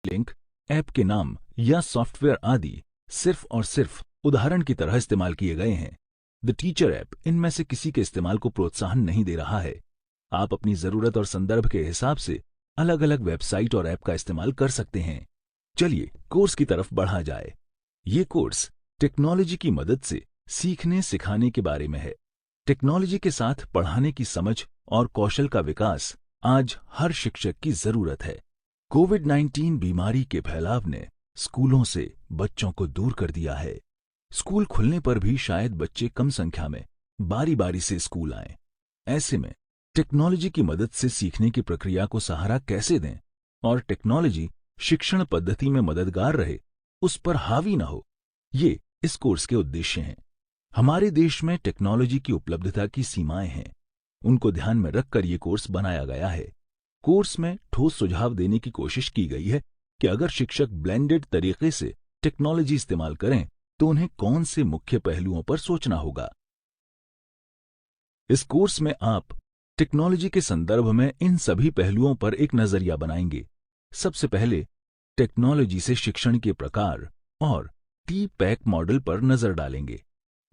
Link, app के नाम या सॉफ्टवेयर आदि सिर्फ और सिर्फ उदाहरण की तरह इस्तेमाल किए गए हैं। द टीचर ऐप इनमें से किसी के इस्तेमाल को प्रोत्साहन नहीं दे रहा है। आप अपनी जरूरत और संदर्भ के हिसाब से अलग अलग वेबसाइट और ऐप का इस्तेमाल कर सकते हैं। चलिए कोर्स की तरफ बढ़ा जाए। ये कोर्स टेक्नोलॉजी की मदद से सीखने सिखाने के बारे में है। टेक्नोलॉजी के साथ पढ़ाने की समझ और कौशल का विकास आज हर शिक्षक की जरूरत है। कोविड-19 बीमारी के फैलाव ने स्कूलों से बच्चों को दूर कर दिया है। स्कूल खुलने पर भी शायद बच्चे कम संख्या में बारी बारी से स्कूल आएं। ऐसे में टेक्नोलॉजी की मदद से सीखने की प्रक्रिया को सहारा कैसे दें और टेक्नोलॉजी शिक्षण पद्धति में मददगार रहे, उस पर हावी न हो, ये इस कोर्स के उद्देश्य हैं। हमारे देश में टेक्नोलॉजी की उपलब्धता की सीमाएं हैं, उनको ध्यान में रखकर ये कोर्स बनाया गया है। कोर्स में ठोस सुझाव देने की कोशिश की गई है कि अगर शिक्षक ब्लेंडेड तरीके से टेक्नोलॉजी इस्तेमाल करें तो उन्हें कौन से मुख्य पहलुओं पर सोचना होगा। इस कोर्स में आप टेक्नोलॉजी के संदर्भ में इन सभी पहलुओं पर एक नजरिया बनाएंगे। सबसे पहले टेक्नोलॉजी से शिक्षण के प्रकार और टी-पैक मॉडल पर नजर डालेंगे।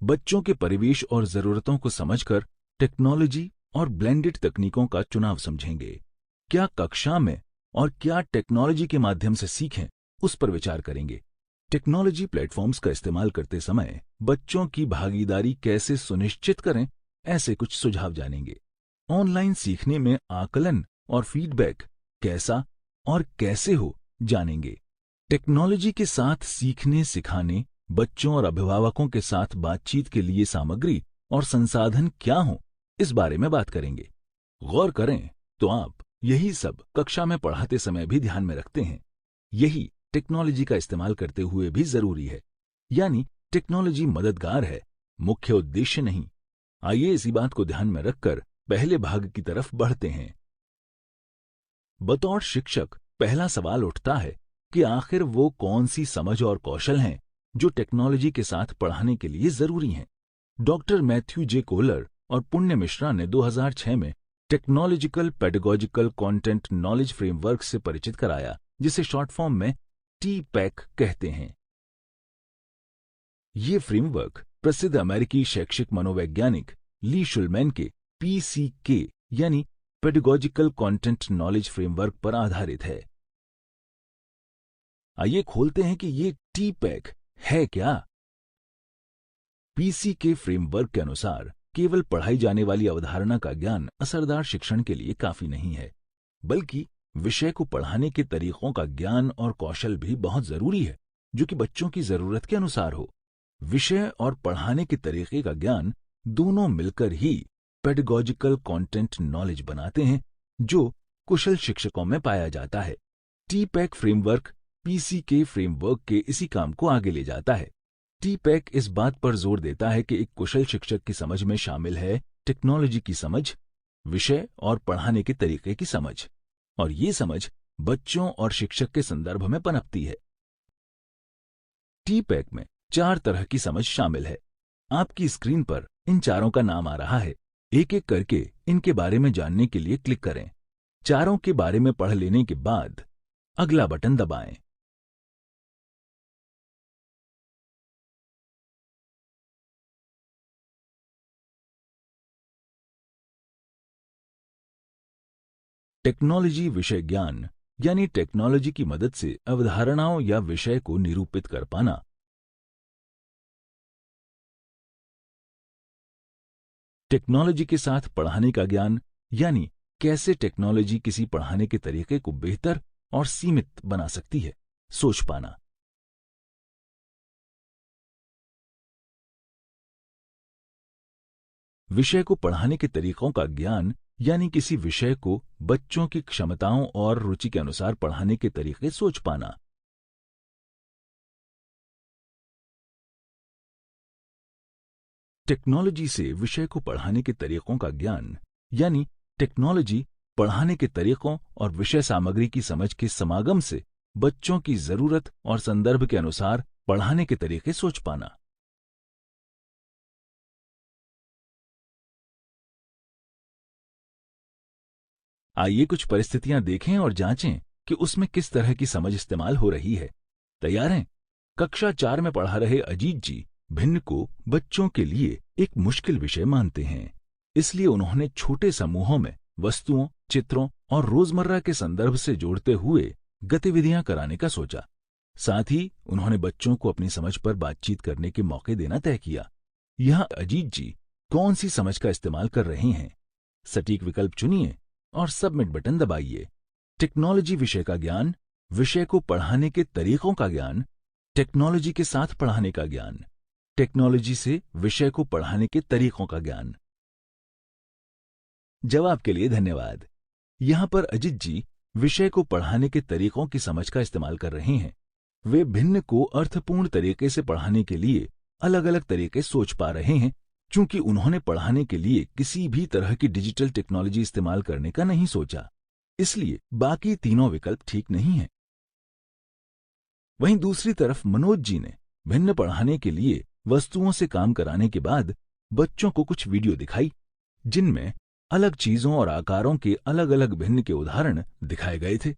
बच्चों के परिवेश और जरूरतों को समझकर टेक्नोलॉजी और ब्लेंडेड तकनीकों का चुनाव समझेंगे। क्या कक्षा में और क्या टेक्नोलॉजी के माध्यम से सीखें, उस पर विचार करेंगे। टेक्नोलॉजी प्लेटफॉर्म्स का इस्तेमाल करते समय बच्चों की भागीदारी कैसे सुनिश्चित करें, ऐसे कुछ सुझाव जानेंगे। ऑनलाइन सीखने में आकलन और फीडबैक कैसा और कैसे हो, जानेंगे। टेक्नोलॉजी के साथ सीखने सिखाने, बच्चों और अभिभावकों के साथ बातचीत के लिए सामग्री और संसाधन क्या हो, इस बारे में बात करेंगे। गौर करें तो आप यही सब कक्षा में पढ़ाते समय भी ध्यान में रखते हैं। यही टेक्नोलॉजी का इस्तेमाल करते हुए भी जरूरी है, यानी टेक्नोलॉजी मददगार है, मुख्य उद्देश्य नहीं। आइए इसी बात को ध्यान में रखकर पहले भाग की तरफ बढ़ते हैं। बतौर शिक्षक पहला सवाल उठता है कि आखिर वो कौन सी समझ और कौशल हैं जो टेक्नोलॉजी के साथ पढ़ाने के लिए जरूरी हैं। डॉक्टर मैथ्यू जे कोलर और पुण्य मिश्रा ने 2006 में technological pedagogical content knowledge framework से परिचित कराया, जिसे शॉर्ट फॉर्म में टी-पैक कहते हैं। ये फ्रेमवर्क प्रसिद्ध अमेरिकी शैक्षिक मनोवैज्ञानिक ली शुल्मैन के PCK यानी पेडागोजिकल कंटेंट नॉलेज फ्रेमवर्क पर आधारित है। आइए खोलते हैं कि ये टी-पैक है क्या। PCK फ्रेमवर्क के अनुसार केवल पढ़ाई जाने वाली अवधारणा का ज्ञान असरदार शिक्षण के लिए काफी नहीं है, बल्कि विषय को पढ़ाने के तरीकों का ज्ञान और कौशल भी बहुत जरूरी है, जो कि बच्चों की जरूरत के अनुसार हो। विषय और पढ़ाने के तरीके का ज्ञान दोनों मिलकर ही पेडागोजिकल कंटेंट नॉलेज बनाते हैं, जो कुशल शिक्षकों में पाया जाता है। टी-पैक फ्रेमवर्क PCK फ्रेमवर्क के इसी काम को आगे ले जाता है। टी-पैक इस बात पर जोर देता है कि एक कुशल शिक्षक की समझ में शामिल है टेक्नोलॉजी की समझ, विषय और पढ़ाने के तरीके की समझ, और ये समझ बच्चों और शिक्षक के संदर्भ में पनपती है। टी-पैक में 4 तरह की समझ शामिल है। आपकी स्क्रीन पर इन चारों का नाम आ रहा है। एक एक करके इनके बारे में जानने के लिए क्लिक करें। चारों के बारे में पढ़ लेने के बाद अगला बटन दबाएं। टेक्नोलॉजी विषय ज्ञान यानी टेक्नोलॉजी की मदद से अवधारणाओं या विषय को निरूपित कर पाना। टेक्नोलॉजी के साथ पढ़ाने का ज्ञान यानी कैसे टेक्नोलॉजी किसी पढ़ाने के तरीके को बेहतर और सीमित बना सकती है, सोच पाना। विषय को पढ़ाने के तरीकों का ज्ञान यानी किसी विषय को बच्चों की क्षमताओं और रुचि के अनुसार पढ़ाने के तरीके सोच पाना। टेक्नोलॉजी से विषय को पढ़ाने के तरीकों का ज्ञान यानी टेक्नोलॉजी पढ़ाने के तरीकों और विषय सामग्री की समझ के समागम से बच्चों की जरूरत और संदर्भ के अनुसार पढ़ाने के तरीके सोच पाना। आइए कुछ परिस्थितियां देखें और जांचें कि उसमें किस तरह की समझ इस्तेमाल हो रही है। तैयार हैं? कक्षा 4 में पढ़ा रहे अजीत जी भिन्न को बच्चों के लिए एक मुश्किल विषय मानते हैं। इसलिए उन्होंने छोटे समूहों में वस्तुओं, चित्रों और रोजमर्रा के संदर्भ से जोड़ते हुए गतिविधियां कराने का सोचा। साथ ही उन्होंने बच्चों को अपनी समझ पर बातचीत करने के मौके देना तय किया। यहाँ अजीत जी कौन सी समझ का इस्तेमाल कर रहे हैं? सटीक विकल्प चुनिए और सबमिट बटन दबाइए। टेक्नोलॉजी विषय का ज्ञान, विषय को पढ़ाने के तरीकों का ज्ञान, टेक्नोलॉजी के साथ पढ़ाने का ज्ञान, टेक्नोलॉजी से विषय को पढ़ाने के तरीकों का ज्ञान। जवाब के लिए धन्यवाद। यहां पर अजित जी विषय को पढ़ाने के तरीकों की समझ का इस्तेमाल कर रहे हैं। वे भिन्न को अर्थपूर्ण तरीके से पढ़ाने के लिए अलग अलग तरीके सोच पा रहे हैं, क्योंकि उन्होंने पढ़ाने के लिए किसी भी तरह की डिजिटल टेक्नोलॉजी इस्तेमाल करने का नहीं सोचा। इसलिए बाकी तीनों विकल्प ठीक नहीं हैं। वहीं दूसरी तरफ मनोज जी ने भिन्न पढ़ाने के लिए वस्तुओं से काम कराने के बाद बच्चों को कुछ वीडियो दिखाई, जिनमें अलग चीजों और आकारों के अलग अलग भिन्न के उदाहरण दिखाए गए थे।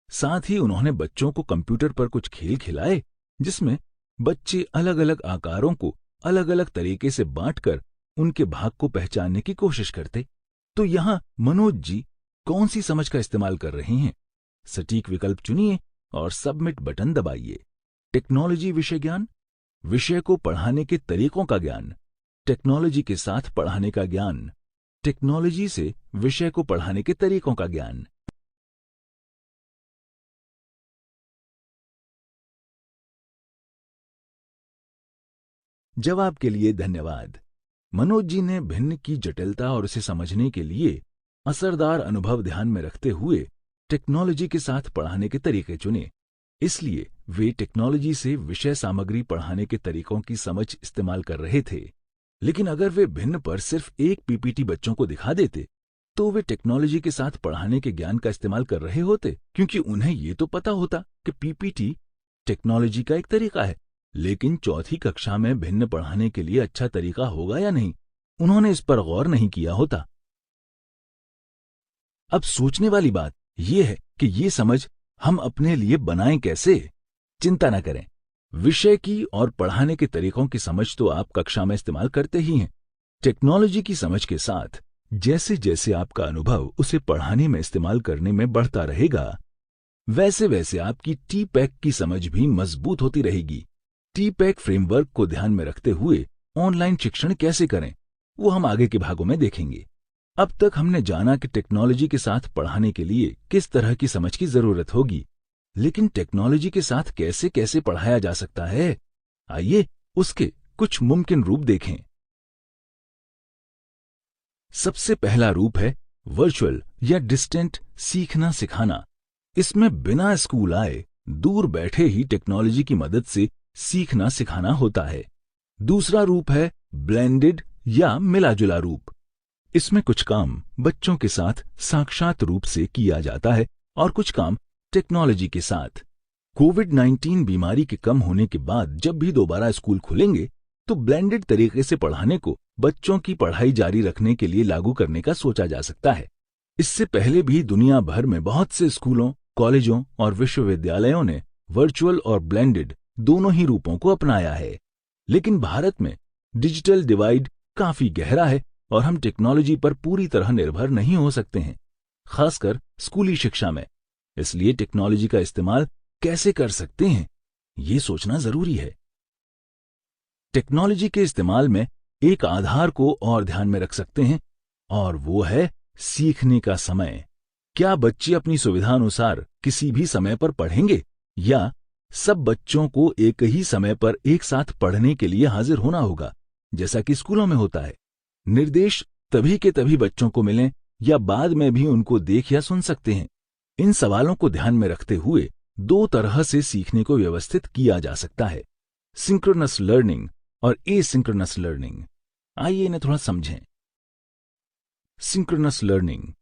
साथ ही उन्होंने बच्चों को कंप्यूटर पर कुछ खेल खिलाए, जिसमें बच्चे अलग अलग आकारों को अलग अलग तरीके से बांटकर उनके भाग को पहचानने की कोशिश करते। तो यहाँ मनोज जी कौन सी समझ का इस्तेमाल कर रहे हैं? सटीक विकल्प चुनिए और सबमिट बटन दबाइए। टेक्नोलॉजी विषय ज्ञान, विषय को पढ़ाने के तरीकों का ज्ञान, टेक्नोलॉजी के साथ पढ़ाने का ज्ञान, टेक्नोलॉजी से विषय को पढ़ाने के तरीकों का ज्ञान। जवाब के लिए धन्यवाद। मनोज जी ने भिन्न की जटिलता और उसे समझने के लिए असरदार अनुभव ध्यान में रखते हुए टेक्नोलॉजी के साथ पढ़ाने के तरीके चुने। इसलिए वे टेक्नोलॉजी से विषय सामग्री पढ़ाने के तरीकों की समझ इस्तेमाल कर रहे थे। लेकिन अगर वे भिन्न पर सिर्फ एक पीपीटी बच्चों को दिखा देते, तो वे टेक्नोलॉजी के साथ पढ़ाने के ज्ञान का इस्तेमाल कर रहे होते, क्योंकि उन्हें ये तो पता होता कि पीपीटी टेक्नोलॉजी का एक तरीका है। लेकिन चौथी कक्षा में भिन्न पढ़ाने के लिए अच्छा तरीका होगा या नहीं, उन्होंने इस पर गौर नहीं किया होता। अब सोचने वाली बात यह है कि ये समझ हम अपने लिए बनाएं कैसे? चिंता न करें, विषय की और पढ़ाने के तरीकों की समझ तो आप कक्षा में इस्तेमाल करते ही हैं। टेक्नोलॉजी की समझ के साथ जैसे जैसे आपका अनुभव उसे पढ़ाने में इस्तेमाल करने में बढ़ता रहेगा, वैसे वैसे आपकी टी-पैक की समझ भी मजबूत होती रहेगी। टी-पैक फ्रेमवर्क को ध्यान में रखते हुए ऑनलाइन शिक्षण कैसे करें, वो हम आगे के भागों में देखेंगे। अब तक हमने जाना कि टेक्नोलॉजी के साथ पढ़ाने के लिए किस तरह की समझ की जरूरत होगी, लेकिन टेक्नोलॉजी के साथ कैसे कैसे पढ़ाया जा सकता है, आइए उसके कुछ मुमकिन रूप देखें। सबसे पहला रूप है वर्चुअल या डिस्टेंट सीखना सिखाना। इसमें बिना स्कूल आए दूर बैठे ही टेक्नोलॉजी की मदद से सीखना सिखाना होता है। दूसरा रूप है ब्लेंडेड या मिला जुला रूप। इसमें कुछ काम बच्चों के साथ साक्षात रूप से किया जाता है और कुछ काम टेक्नोलॉजी के साथ। कोविड-19 बीमारी के कम होने के बाद जब भी दोबारा स्कूल खुलेंगे, तो ब्लेंडेड तरीके से पढ़ाने को बच्चों की पढ़ाई जारी रखने के लिए लागू करने का सोचा जा सकता है। इससे पहले भी दुनिया भर में बहुत से स्कूलों, कॉलेजों और विश्वविद्यालयों ने वर्चुअल और ब्लेंडेड दोनों ही रूपों को अपनाया है। लेकिन भारत में डिजिटल डिवाइड काफी गहरा है और हम टेक्नोलॉजी पर पूरी तरह निर्भर नहीं हो सकते हैं, खासकर स्कूली शिक्षा में। इसलिए टेक्नोलॉजी का इस्तेमाल कैसे कर सकते हैं, ये सोचना जरूरी है। टेक्नोलॉजी के इस्तेमाल में एक आधार को और ध्यान में रख सकते हैं, और वो है सीखने का समय। क्या बच्चे अपनी सुविधानुसार किसी भी समय पर पढ़ेंगे, या सब बच्चों को एक ही समय पर एक साथ पढ़ने के लिए हाजिर होना होगा, जैसा कि स्कूलों में होता है? निर्देश तभी के तभी बच्चों को मिलें या बाद में भी उनको देख या सुन सकते हैं? इन सवालों को ध्यान में रखते हुए दो तरह से सीखने को व्यवस्थित किया जा सकता है, सिंक्रोनस लर्निंग और एसिंक्रोनस लर्निंग। आइए इन्हें थोड़ा समझें। सिंक्रोनस लर्निंग,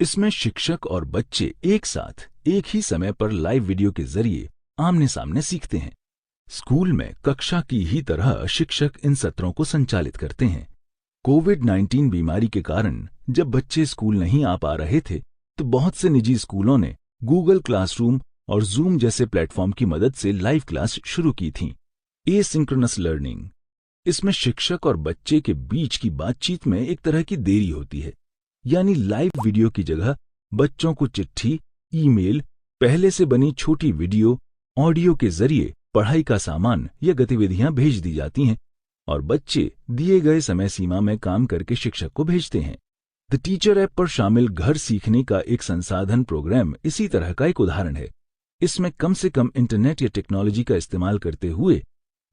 इसमें शिक्षक और बच्चे एक साथ एक ही समय पर लाइव वीडियो के जरिए आमने सामने सीखते हैं। स्कूल में कक्षा की ही तरह शिक्षक इन सत्रों को संचालित करते हैं। कोविड-19 बीमारी के कारण जब बच्चे स्कूल नहीं आ पा रहे थे, तो बहुत से निजी स्कूलों ने गूगल क्लासरूम और जूम जैसे प्लेटफॉर्म की मदद से लाइव क्लास शुरू की थी। एसिंक्रोनस लर्निंग, इसमें शिक्षक और बच्चे के बीच की बातचीत में एक तरह की देरी होती है, यानी लाइव वीडियो की जगह बच्चों को चिट्ठी, ईमेल, पहले से बनी छोटी वीडियो, ऑडियो के जरिए पढ़ाई का सामान या गतिविधियां भेज दी जाती हैं और बच्चे दिए गए समय सीमा में काम करके शिक्षक को भेजते हैं। द टीचर ऐप पर शामिल घर सीखने का एक संसाधन प्रोग्राम इसी तरह का एक उदाहरण है। इसमें कम से कम इंटरनेट या टेक्नोलॉजी का इस्तेमाल करते हुए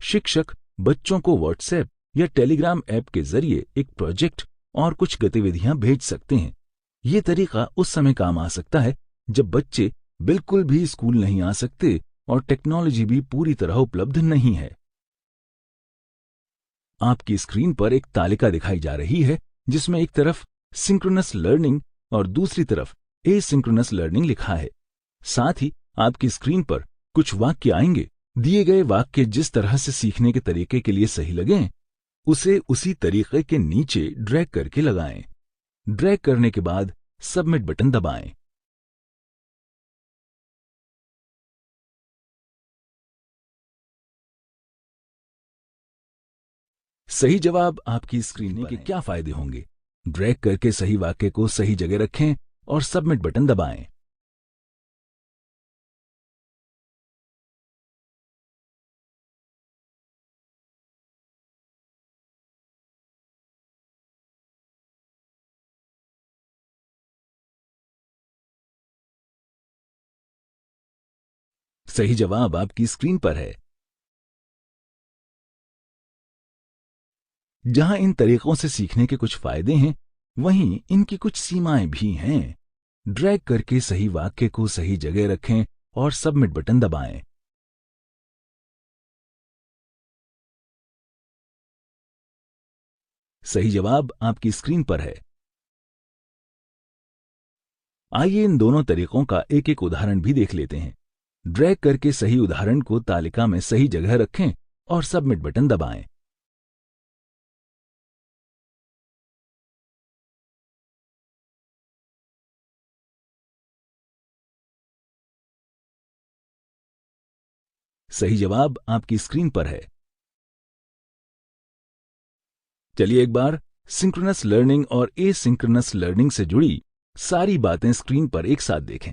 शिक्षक बच्चों को व्हाट्सएप या टेलीग्राम ऐप के जरिए एक प्रोजेक्ट और कुछ गतिविधियां भेज सकते हैं। ये तरीका उस समय काम आ सकता है जब बच्चे बिल्कुल भी स्कूल नहीं आ सकते और टेक्नोलॉजी भी पूरी तरह उपलब्ध नहीं है। आपकी स्क्रीन पर एक तालिका दिखाई जा रही है जिसमें एक तरफ सिंक्रोनस लर्निंग और दूसरी तरफ एसिंक्रोनस लर्निंग लिखा है। साथ ही आपकी स्क्रीन पर कुछ वाक्य आएंगे। दिए गए वाक्य जिस तरह से सीखने के तरीके के लिए सही लगें, उसे उसी तरीके के नीचे ड्रैग करके लगाएं। ड्रैग करने के बाद सबमिट बटन दबाएं। सही जवाब आपकी स्क्रीन के क्या फायदे होंगे? ड्रैग करके सही वाक्य को सही जगह रखें और सबमिट बटन दबाएं। सही जवाब आपकी स्क्रीन पर है। जहां इन तरीकों से सीखने के कुछ फायदे हैं, वहीं इनकी कुछ सीमाएं भी हैं। ड्रैग करके सही वाक्य को सही जगह रखें और सबमिट बटन दबाएं। सही जवाब आपकी स्क्रीन पर है। आइए इन दोनों तरीकों का एक एक उदाहरण भी देख लेते हैं। ड्रैग करके सही उदाहरण को तालिका में सही जगह रखें और सबमिट बटन दबाएं। सही जवाब आपकी स्क्रीन पर है। चलिए एक बार सिंक्रोनस लर्निंग और एसिंक्रोनस लर्निंग से जुड़ी सारी बातें स्क्रीन पर एक साथ देखें।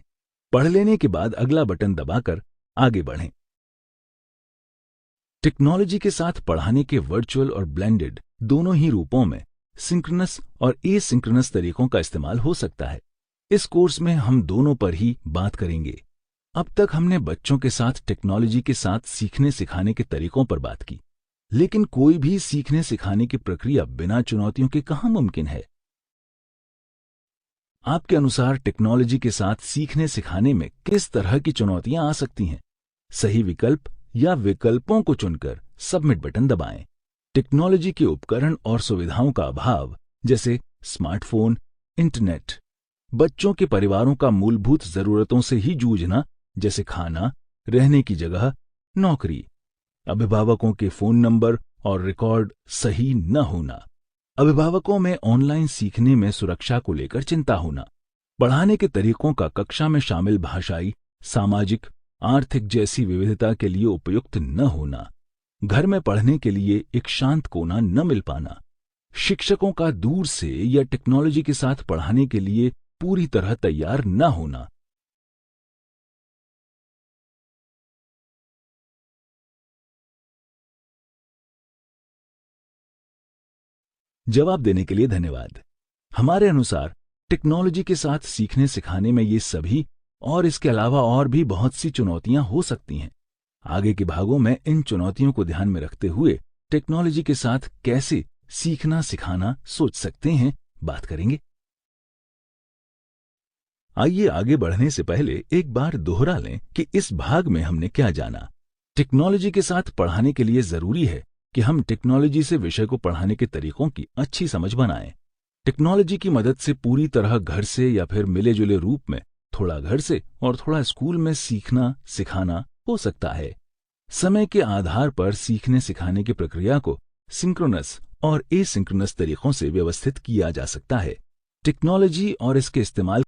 पढ़ लेने के बाद अगला बटन दबाकर आगे बढ़ें। टेक्नोलॉजी के साथ पढ़ाने के वर्चुअल और ब्लेंडेड दोनों ही रूपों में सिंक्रोनस और एसिंक्रोनस तरीकों का इस्तेमाल हो सकता है। इस कोर्स में हम दोनों पर ही बात करेंगे। अब तक हमने बच्चों के साथ टेक्नोलॉजी के साथ सीखने सिखाने के तरीकों पर बात की, लेकिन कोई भी सीखने सिखाने की प्रक्रिया बिना चुनौतियों के कहां मुमकिन है? आपके अनुसार टेक्नोलॉजी के साथ सीखने सिखाने में किस तरह की चुनौतियां आ सकती हैं? सही विकल्प या विकल्पों को चुनकर सबमिट बटन दबाएं। टेक्नोलॉजी के उपकरण और सुविधाओं का अभाव, जैसे स्मार्टफोन, इंटरनेट, बच्चों के परिवारों का मूलभूत जरूरतों से ही जूझना, जैसे खाना, रहने की जगह, नौकरी, अभिभावकों के फोन नंबर और रिकॉर्ड सही न होना, अभिभावकों में ऑनलाइन सीखने में सुरक्षा को लेकर चिंता होना, पढ़ाने के तरीकों का कक्षा में शामिल भाषाई, सामाजिक, आर्थिक जैसी विविधता के लिए उपयुक्त न होना, घर में पढ़ने के लिए एक शांत कोना न मिल पाना, शिक्षकों का दूर से या टेक्नोलॉजी के साथ पढ़ाने के लिए पूरी तरह तैयार न होना। जवाब देने के लिए धन्यवाद। हमारे अनुसार टेक्नोलॉजी के साथ सीखने सिखाने में ये सभी और इसके अलावा और भी बहुत सी चुनौतियां हो सकती हैं। आगे के भागों में इन चुनौतियों को ध्यान में रखते हुए टेक्नोलॉजी के साथ कैसे सीखना सिखाना सोच सकते हैं, बात करेंगे। आइए आगे बढ़ने से पहले एक बार दोहरा लें कि इस भाग में हमने क्या जाना। टेक्नोलॉजी के साथ पढ़ाने के लिए जरूरी है कि हम टेक्नोलॉजी से विषय को पढ़ाने के तरीकों की अच्छी समझ बनाएं। टेक्नोलॉजी की मदद से पूरी तरह घर से या फिर मिले जुले रूप में थोड़ा घर से और थोड़ा स्कूल में सीखना सिखाना हो सकता है। समय के आधार पर सीखने सिखाने की प्रक्रिया को सिंक्रोनस और एसिंक्रोनस तरीकों से व्यवस्थित किया जा सकता है। टेक्नोलॉजी और इसके इस्तेमाल